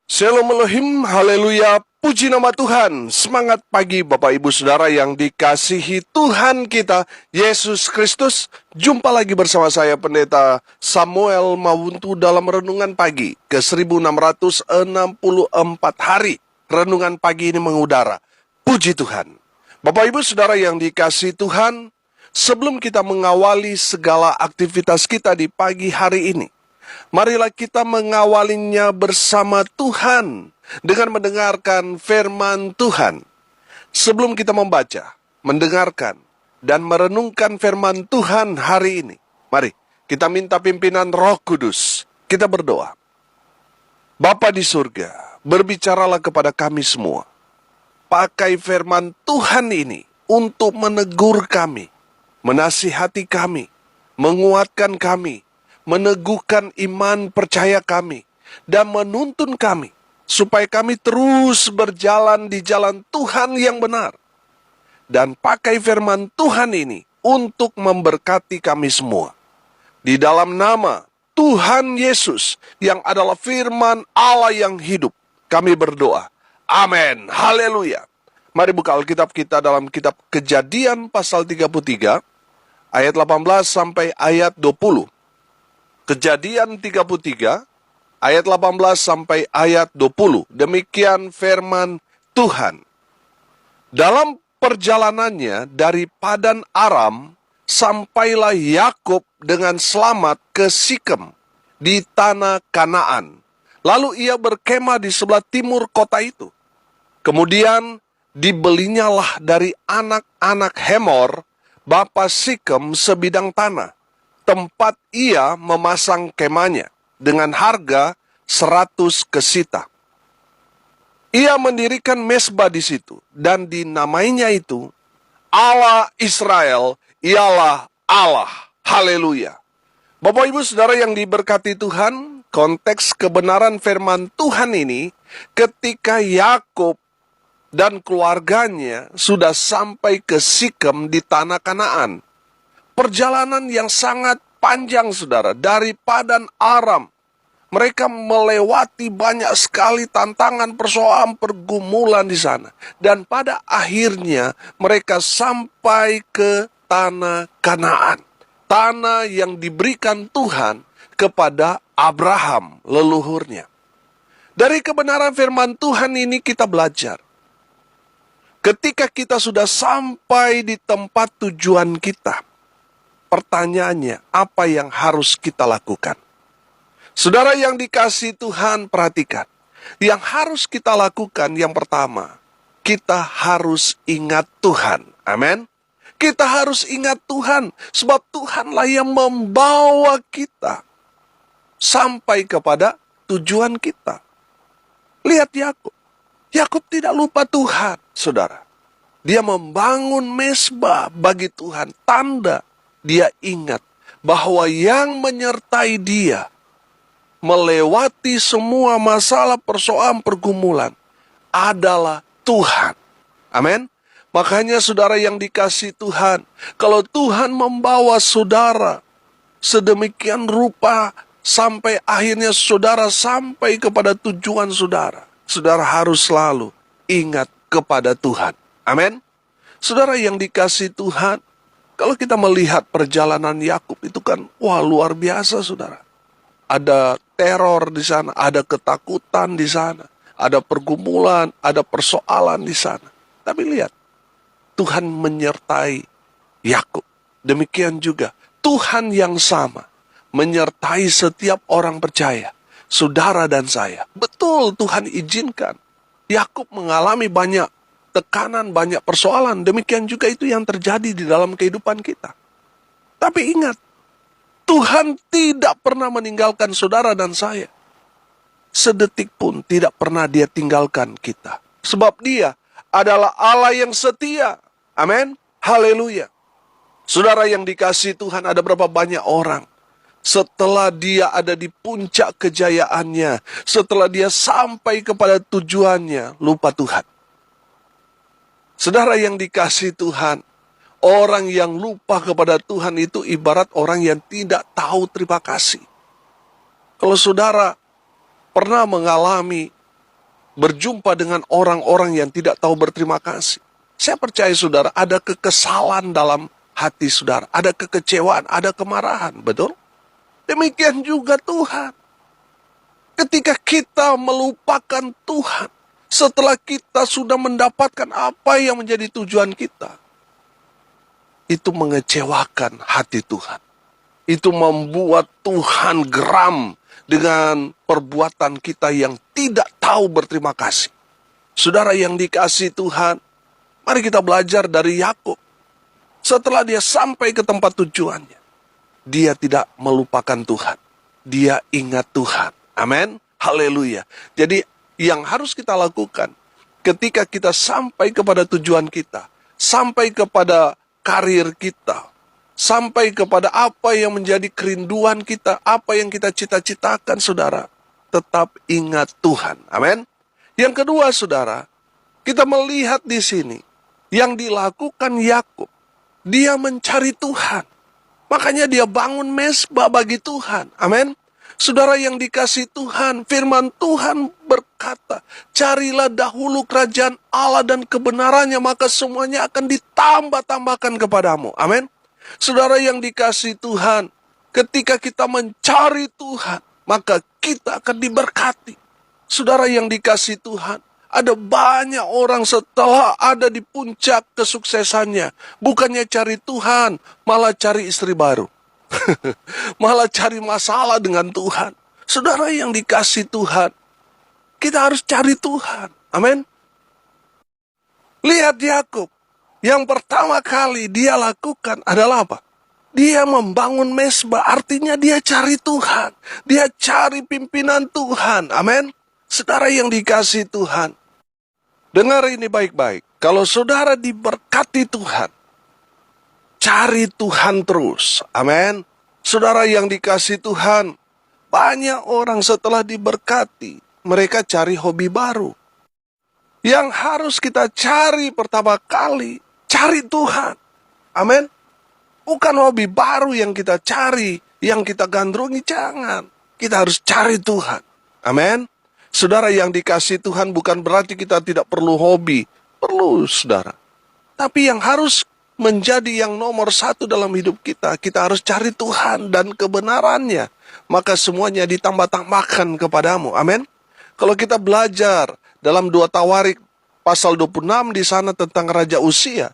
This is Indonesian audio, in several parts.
Shalom Elohim, haleluya, puji nama Tuhan. Semangat pagi Bapak Ibu Saudara yang dikasihi Tuhan kita, Yesus Kristus. Jumpa lagi bersama saya Pendeta Samuel Mawuntu dalam Renungan Pagi ke 1664 hari. Renungan pagi ini mengudara. Puji Tuhan. Bapak Ibu Saudara yang dikasihi Tuhan, sebelum kita mengawali segala aktivitas kita di pagi hari ini, marilah kita mengawalinya bersama Tuhan dengan mendengarkan firman Tuhan. Sebelum kita membaca, mendengarkan, dan merenungkan firman Tuhan hari ini, mari kita minta pimpinan Roh Kudus. Kita berdoa. Bapa di surga, berbicaralah kepada kami semua. Pakai firman Tuhan ini untuk menegur kami, menasihati kami, menguatkan kami, meneguhkan iman percaya kami, dan menuntun kami, supaya kami terus berjalan di jalan Tuhan yang benar. Dan pakai firman Tuhan ini untuk memberkati kami semua. Di dalam nama Tuhan Yesus, yang adalah firman Allah yang hidup, kami berdoa. Amin. Haleluya. Mari buka Alkitab kita dalam kitab Kejadian pasal 33, ayat 18 sampai ayat 20. Kejadian 33, ayat 18 sampai ayat 20. Demikian firman Tuhan. Dalam perjalanannya dari Padan Aram, sampailah Yakub dengan selamat ke Sikem di tanah Kanaan. Lalu ia berkemah di sebelah timur kota itu. Kemudian dibelinyalah dari anak-anak Hemor, bapa Sikem, sebidang tanah, tempat ia memasang kemahnya dengan harga 100 kesita. Ia mendirikan mesbah di situ dan dinamainya itu Allah Israel ialah Allah. Haleluya. Bapak Ibu Saudara yang diberkati Tuhan, konteks kebenaran firman Tuhan ini ketika Yakub dan keluarganya sudah sampai ke Sikem di tanah Kanaan. Perjalanan yang sangat panjang, saudara, dari Padan Aram. Mereka melewati banyak sekali tantangan, persoalan, pergumulan di sana. Dan pada akhirnya mereka sampai ke tanah Kanaan. Tanah yang diberikan Tuhan kepada Abraham, leluhurnya. Dari kebenaran firman Tuhan ini kita belajar. Ketika kita sudah sampai di tempat tujuan kita, pertanyaannya, apa yang harus kita lakukan? Saudara yang dikasihi Tuhan, perhatikan. Yang harus kita lakukan yang pertama, kita harus ingat Tuhan. Amin. Kita harus ingat Tuhan, sebab Tuhanlah yang membawa kita sampai kepada tujuan kita. Lihat Yakub. Yakub tidak lupa Tuhan, saudara. Dia membangun mesbah bagi Tuhan, tanda dia ingat bahwa yang menyertai dia melewati semua masalah, persoalan, pergumulan adalah Tuhan. Amin. Makanya saudara yang dikasihi Tuhan, kalau Tuhan membawa saudara sedemikian rupa sampai akhirnya saudara sampai kepada tujuan saudara, saudara harus selalu ingat kepada Tuhan. Amin. Saudara yang dikasihi Tuhan, kalau kita melihat perjalanan Yakub itu kan, wah, luar biasa, saudara. Ada teror di sana, ada ketakutan di sana, ada pergumulan, ada persoalan di sana. Tapi lihat, Tuhan menyertai Yakub. Demikian juga Tuhan yang sama menyertai setiap orang percaya, saudara dan saya. Betul, Tuhan izinkan Yakub mengalami banyak tekanan, banyak persoalan. Demikian juga itu yang terjadi di dalam kehidupan kita. Tapi ingat, Tuhan tidak pernah meninggalkan saudara dan saya. Sedetik pun tidak pernah dia tinggalkan kita. Sebab dia adalah Allah yang setia. Amin. Haleluya. Saudara yang dikasihi Tuhan, ada berapa banyak orang setelah dia ada di puncak kejayaannya, setelah dia sampai kepada tujuannya, lupa Tuhan. Saudara yang dikasihi Tuhan, orang yang lupa kepada Tuhan itu ibarat orang yang tidak tahu terima kasih. Kalau saudara pernah mengalami berjumpa dengan orang-orang yang tidak tahu berterima kasih. Saya percaya saudara, ada kekesalan dalam hati saudara, ada kekecewaan, ada kemarahan, betul? Demikian juga Tuhan. Ketika kita melupakan Tuhan, setelah kita sudah mendapatkan apa yang menjadi tujuan kita, itu mengecewakan hati Tuhan. Itu membuat Tuhan geram dengan perbuatan kita yang tidak tahu berterima kasih. Saudara yang dikasihi Tuhan, mari kita belajar dari Yakub. Setelah dia sampai ke tempat tujuannya, dia tidak melupakan Tuhan. Dia ingat Tuhan. Amin. Haleluya. Jadi yang harus kita lakukan ketika kita sampai kepada tujuan kita, sampai kepada karir kita, sampai kepada apa yang menjadi kerinduan kita, apa yang kita cita-citakan, saudara, tetap ingat Tuhan. Amin. Yang kedua, saudara, kita melihat di sini yang dilakukan Yakub. Dia mencari Tuhan. Makanya dia bangun mezbah bagi Tuhan. Amin. Saudara yang dikasihi Tuhan, firman Tuhan berkata, carilah dahulu kerajaan Allah dan kebenarannya, maka semuanya akan ditambah-tambahkan kepadamu. Amin. Saudara yang dikasihi Tuhan, ketika kita mencari Tuhan, maka kita akan diberkati. Saudara yang dikasihi Tuhan, ada banyak orang setelah ada di puncak kesuksesannya, bukannya cari Tuhan, malah cari istri baru. Malah cari masalah dengan Tuhan. Saudara yang dikasihi Tuhan, kita harus cari Tuhan. Amin. Lihat Yakub. Yang pertama kali dia lakukan adalah apa? Dia membangun mezbah, artinya dia cari Tuhan. Dia cari pimpinan Tuhan. Amin. Saudara yang dikasihi Tuhan, dengar ini baik-baik. Kalau saudara diberkati Tuhan, cari Tuhan terus. Amin. Saudara yang dikasihi Tuhan, banyak orang setelah diberkati, mereka cari hobi baru. Yang harus kita cari pertama kali, cari Tuhan. Amin. Bukan hobi baru yang kita cari, yang kita gandrungi, jangan. Kita harus cari Tuhan. Amin. Saudara yang dikasihi Tuhan, bukan berarti kita tidak perlu hobi. Perlu, saudara. Tapi yang harus menjadi yang nomor satu dalam hidup kita, kita harus cari Tuhan dan kebenarannya. Maka semuanya ditambah-tambahkan kepadamu. Amin. Kalau kita belajar dalam 2 Tawarik pasal 26 di sana tentang Raja Usia,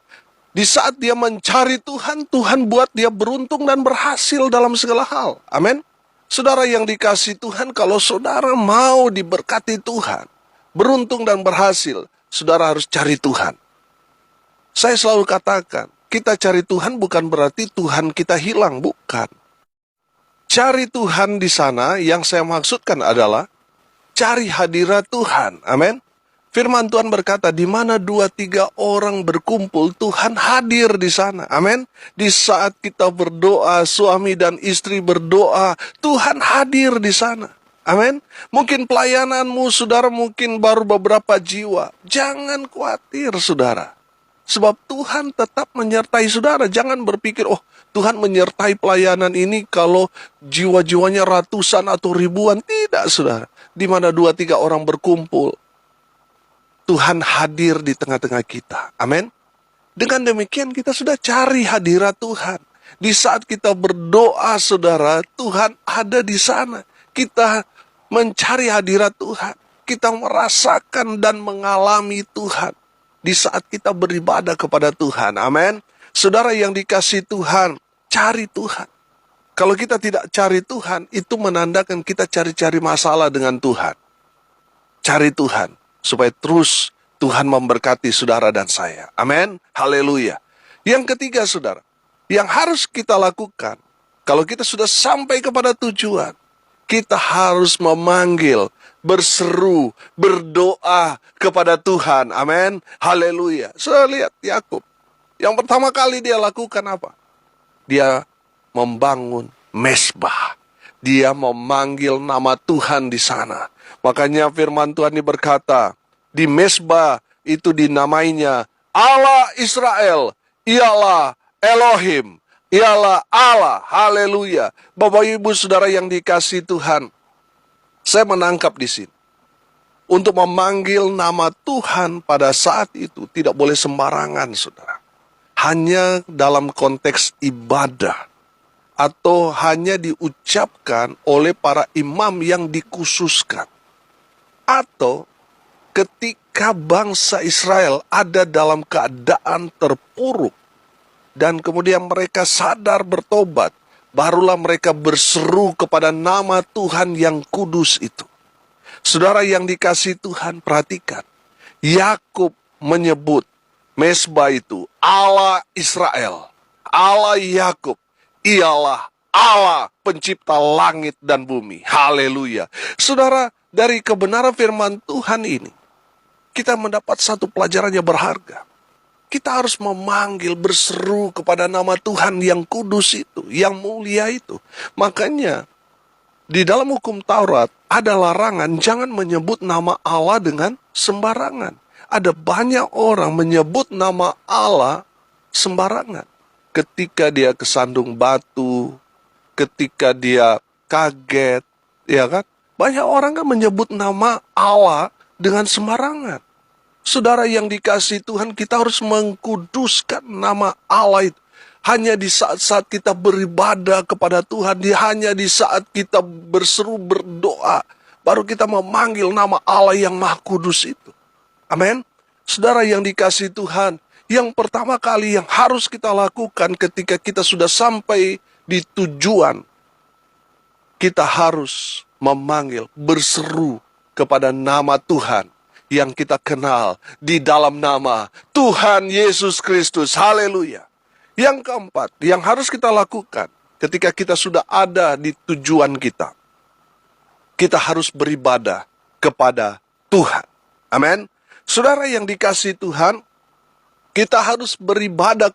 di saat dia mencari Tuhan, Tuhan buat dia beruntung dan berhasil dalam segala hal. Amin. Saudara yang dikasihi Tuhan, kalau saudara mau diberkati Tuhan, beruntung dan berhasil, saudara harus cari Tuhan. Saya selalu katakan, kita cari Tuhan bukan berarti Tuhan kita hilang, bukan. Cari Tuhan di sana yang saya maksudkan adalah cari hadirat Tuhan. Amin. Firman Tuhan berkata, di mana 2-3 orang berkumpul, Tuhan hadir di sana. Amin. Di saat kita berdoa, suami dan istri berdoa, Tuhan hadir di sana. Amin. Mungkin pelayananmu, saudara, mungkin baru beberapa jiwa. Jangan khawatir, saudara. Sebab Tuhan tetap menyertai saudara. Jangan berpikir, oh, Tuhan menyertai pelayanan ini kalau jiwa-jiwanya ratusan atau ribuan. Tidak, saudara. Di mana 2-3 orang berkumpul, Tuhan hadir di tengah-tengah kita. Amin. Dengan demikian kita sudah cari hadirat Tuhan. Di saat kita berdoa, saudara, Tuhan ada di sana. Kita mencari hadirat Tuhan. Kita merasakan dan mengalami Tuhan. Di saat kita beribadah kepada Tuhan. Amin. Saudara yang dikasihi Tuhan, cari Tuhan. Kalau kita tidak cari Tuhan, itu menandakan kita cari-cari masalah dengan Tuhan. Cari Tuhan, supaya terus Tuhan memberkati saudara dan saya. Amin. Haleluya. Yang ketiga, saudara, yang harus kita lakukan, kalau kita sudah sampai kepada tujuan, kita harus memanggil, berseru, berdoa kepada Tuhan. Amin. Haleluya. Saya lihat Yakub. Yang pertama kali dia lakukan apa? Dia membangun mezbah. Dia memanggil nama Tuhan di sana. Makanya firman Tuhan ini berkata, di mezbah itu dinamainya Allah Israel, ialah Elohim, ialah Allah. Haleluya. Bapak Ibu Saudara yang dikasihi Tuhan, saya menangkap di sini. Untuk memanggil nama Tuhan pada saat itu tidak boleh sembarangan, saudara. Hanya dalam konteks ibadah atau hanya diucapkan oleh para imam yang dikhususkan. Atau ketika bangsa Israel ada dalam keadaan terpuruk dan kemudian mereka sadar bertobat, barulah mereka berseru kepada nama Tuhan yang kudus itu. Saudara yang dikasihi Tuhan, perhatikan. Yakub menyebut Mesbah itu Allah Israel, Allah Yakub, ialah Allah pencipta langit dan bumi. Haleluya. Saudara, dari kebenaran firman Tuhan ini, kita mendapat satu pelajaran yang berharga. Kita harus memanggil, berseru kepada nama Tuhan yang kudus itu, yang mulia itu. Makanya, di dalam hukum Taurat ada larangan jangan menyebut nama Allah dengan sembarangan. Ada banyak orang menyebut nama Allah sembarangan. Ketika dia kesandung batu, ketika dia kaget, ya kan? Banyak orang kan menyebut nama Allah dengan sembarangan. Saudara yang dikasihi Tuhan, kita harus mengkuduskan nama Allah itu. Hanya di saat-saat kita beribadah kepada Tuhan, hanya di saat kita berseru berdoa, baru kita memanggil nama Allah yang Maha Kudus itu. Amin. Saudara yang dikasihi Tuhan, yang pertama kali yang harus kita lakukan ketika kita sudah sampai di tujuan, kita harus memanggil, berseru kepada nama Tuhan yang kita kenal di dalam nama Tuhan Yesus Kristus. Haleluya. Yang keempat, yang harus kita lakukan ketika kita sudah ada di tujuan kita, kita harus beribadah kepada Tuhan. Amin. Saudara yang dikasihi Tuhan, kita harus beribadah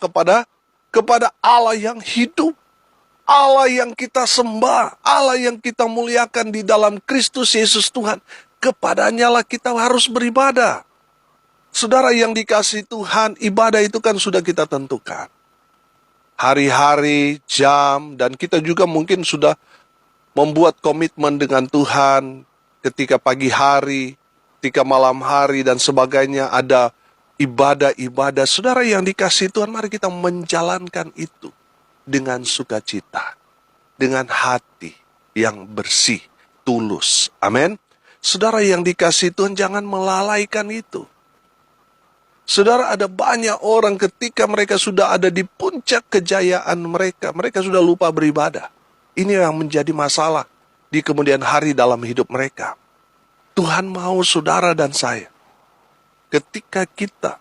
kepada Allah yang hidup, Allah yang kita sembah, Allah yang kita muliakan di dalam Kristus Yesus Tuhan. Kepadanya lah kita harus beribadah. Saudara yang dikasihi Tuhan, ibadah itu kan sudah kita tentukan. Hari-hari, jam, dan kita juga mungkin sudah membuat komitmen dengan Tuhan ketika pagi hari, ketika malam hari, dan sebagainya ada ibadah-ibadah. Saudara yang dikasihi Tuhan, mari kita menjalankan itu dengan sukacita, dengan hati yang bersih, tulus. Amin. Saudara yang dikasihi Tuhan, jangan melalaikan itu. Saudara, ada banyak orang ketika mereka sudah ada di puncak kejayaan mereka, mereka sudah lupa beribadah. Ini yang menjadi masalah di kemudian hari dalam hidup mereka. Tuhan mau saudara dan saya, ketika kita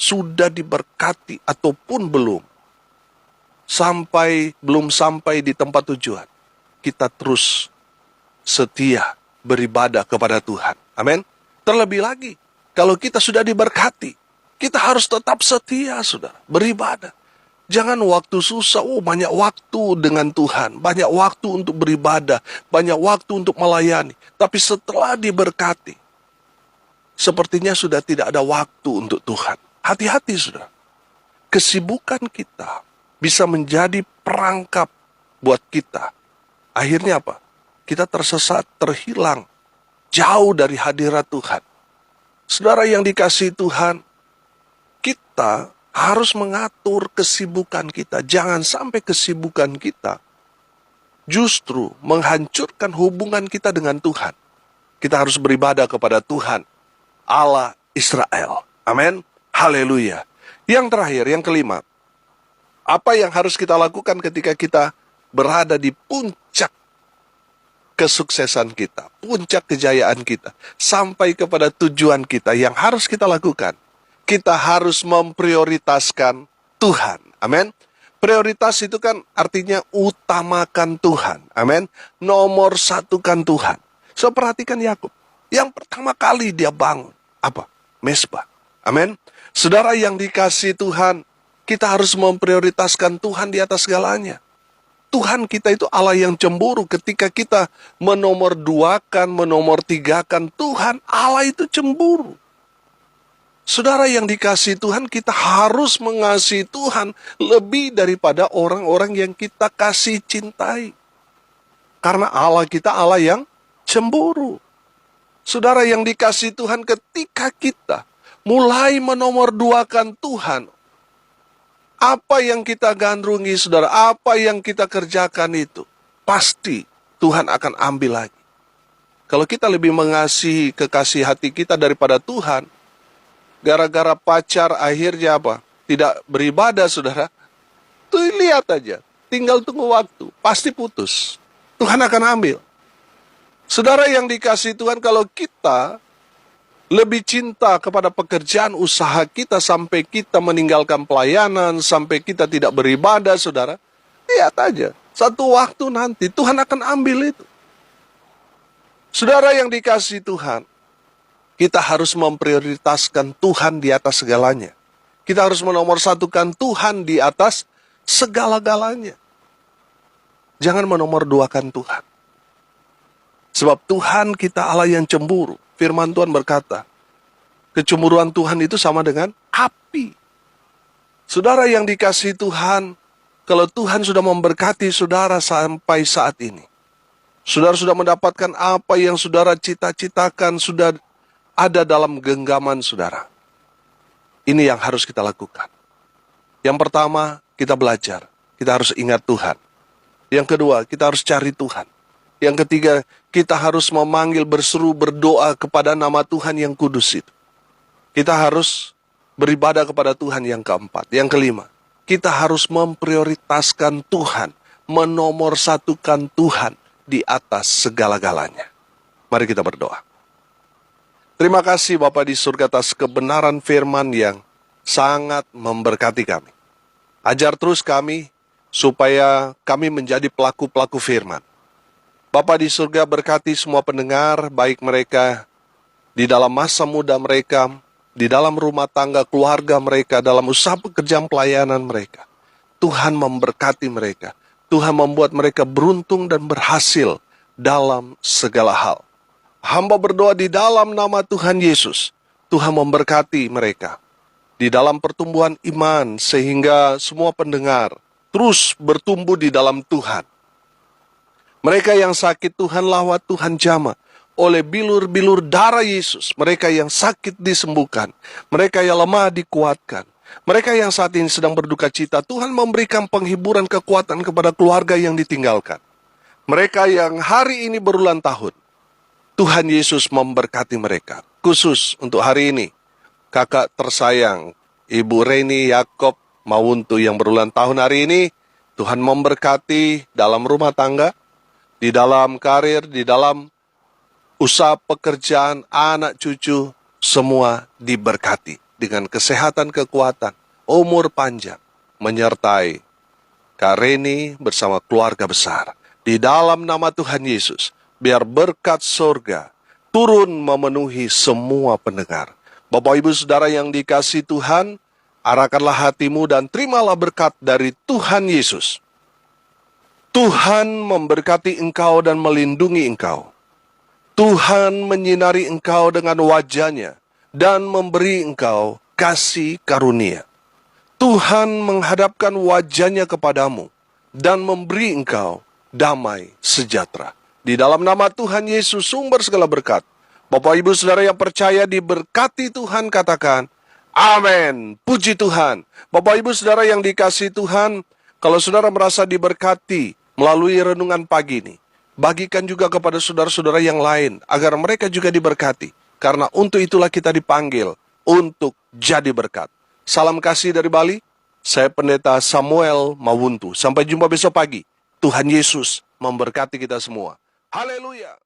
sudah diberkati ataupun belum sampai di tempat tujuan, kita terus setia beribadah kepada Tuhan. Amin. Terlebih lagi, kalau kita sudah diberkati, kita harus tetap setia, saudara, beribadah. Jangan waktu susah, banyak waktu dengan Tuhan, banyak waktu untuk beribadah, banyak waktu untuk melayani. Tapi setelah diberkati, sepertinya sudah tidak ada waktu untuk Tuhan. Hati-hati, saudara. Kesibukan kita bisa menjadi perangkap buat kita. Akhirnya apa? Kita tersesat, terhilang, jauh dari hadirat Tuhan. Saudara yang dikasihi Tuhan, kita harus mengatur kesibukan kita. Jangan sampai kesibukan kita justru menghancurkan hubungan kita dengan Tuhan. Kita harus beribadah kepada Tuhan, Allah Israel. Amin. Haleluya. Yang terakhir, yang kelima, apa yang harus kita lakukan ketika kita berada di puncak kesuksesan kita, puncak kejayaan kita, sampai kepada tujuan kita? Yang harus kita lakukan, kita harus memprioritaskan Tuhan. Amin. Prioritas itu kan artinya utamakan Tuhan. Amin. Nomor satukan Tuhan. So, perhatikan Yakub. Yang pertama kali dia bangun, apa? Mesbah. Amin. Saudara yang dikasihi Tuhan, kita harus memprioritaskan Tuhan di atas segalanya. Tuhan kita itu Allah yang cemburu. Ketika kita menomorduakan, menomortigakan Tuhan, Allah itu cemburu. Saudara yang dikasihi Tuhan, kita harus mengasihi Tuhan lebih daripada orang-orang yang kita kasih cintai. Karena Allah kita Allah yang cemburu. Saudara yang dikasihi Tuhan, ketika kita mulai menomorduakan Tuhan, apa yang kita gandrungi, saudara, apa yang kita kerjakan itu, pasti Tuhan akan ambil lagi. Kalau kita lebih mengasihi kekasih hati kita daripada Tuhan, gara-gara pacar akhirnya apa? Tidak beribadah, saudara. Tuh lihat aja, tinggal tunggu waktu, pasti putus. Tuhan akan ambil. Saudara yang dikasihi Tuhan, kalau kita lebih cinta kepada pekerjaan usaha kita sampai kita meninggalkan pelayanan, sampai kita tidak beribadah, saudara, lihat aja, satu waktu nanti Tuhan akan ambil itu. Saudara yang dikasihi Tuhan, kita harus memprioritaskan Tuhan di atas segalanya. Kita harus menomorsatukan Tuhan di atas segala-galanya. Jangan menomorduakan Tuhan. Sebab Tuhan kita Allah yang cemburu. Firman Tuhan berkata, kecemburuan Tuhan itu sama dengan api. Saudara yang dikasihi Tuhan, kalau Tuhan sudah memberkati saudara sampai saat ini, saudara sudah mendapatkan apa yang saudara cita-citakan, sudah ada dalam genggaman saudara. Ini yang harus kita lakukan. Yang pertama, kita belajar. Kita harus ingat Tuhan. Yang kedua, kita harus cari Tuhan. Yang ketiga, kita harus memanggil, berseru, berdoa kepada nama Tuhan yang kudus itu. Kita harus beribadah kepada Tuhan yang keempat. Yang kelima, kita harus memprioritaskan Tuhan, menomorsatukan Tuhan di atas segala-galanya. Mari kita berdoa. Terima kasih Bapa di surga atas kebenaran firman yang sangat memberkati kami. Ajar terus kami supaya kami menjadi pelaku-pelaku firman. Bapa di surga, berkati semua pendengar, baik mereka di dalam masa muda mereka, di dalam rumah tangga keluarga mereka, dalam usaha pekerjaan pelayanan mereka. Tuhan memberkati mereka. Tuhan membuat mereka beruntung dan berhasil dalam segala hal. Hamba berdoa di dalam nama Tuhan Yesus. Tuhan memberkati mereka di dalam pertumbuhan iman, sehingga semua pendengar terus bertumbuh di dalam Tuhan. Mereka yang sakit Tuhan lawat, Tuhan jamah oleh bilur-bilur darah Yesus. Mereka yang sakit disembuhkan. Mereka yang lemah dikuatkan. Mereka yang saat ini sedang berduka cita, Tuhan memberikan penghiburan kekuatan kepada keluarga yang ditinggalkan. Mereka yang hari ini berulang tahun, Tuhan Yesus memberkati mereka. Khusus untuk hari ini, kakak tersayang Ibu Reni Yakob Mawuntu yang berulang tahun hari ini, Tuhan memberkati dalam rumah tangga, di dalam karir, di dalam usaha pekerjaan, anak cucu, semua diberkati dengan kesehatan, kekuatan, umur panjang, menyertai Kak Reni bersama keluarga besar. Di dalam nama Tuhan Yesus, biar berkat surga turun memenuhi semua pendengar. Bapak Ibu Saudara yang dikasihi Tuhan, arahkanlah hatimu dan terimalah berkat dari Tuhan Yesus. Tuhan memberkati engkau dan melindungi engkau. Tuhan menyinari engkau dengan wajah-Nya dan memberi engkau kasih karunia. Tuhan menghadapkan wajah-Nya kepadamu dan memberi engkau damai sejahtera. Di dalam nama Tuhan Yesus, sumber segala berkat. Bapak Ibu Saudara yang percaya diberkati Tuhan, katakan amin. Puji Tuhan. Bapak Ibu Saudara yang dikasihi Tuhan, kalau saudara merasa diberkati melalui renungan pagi ini, bagikan juga kepada saudara-saudara yang lain, agar mereka juga diberkati. Karena untuk itulah kita dipanggil, untuk jadi berkat. Salam kasih dari Bali, saya Pendeta Samuel Mawuntu. Sampai jumpa besok pagi. Tuhan Yesus memberkati kita semua. Haleluya.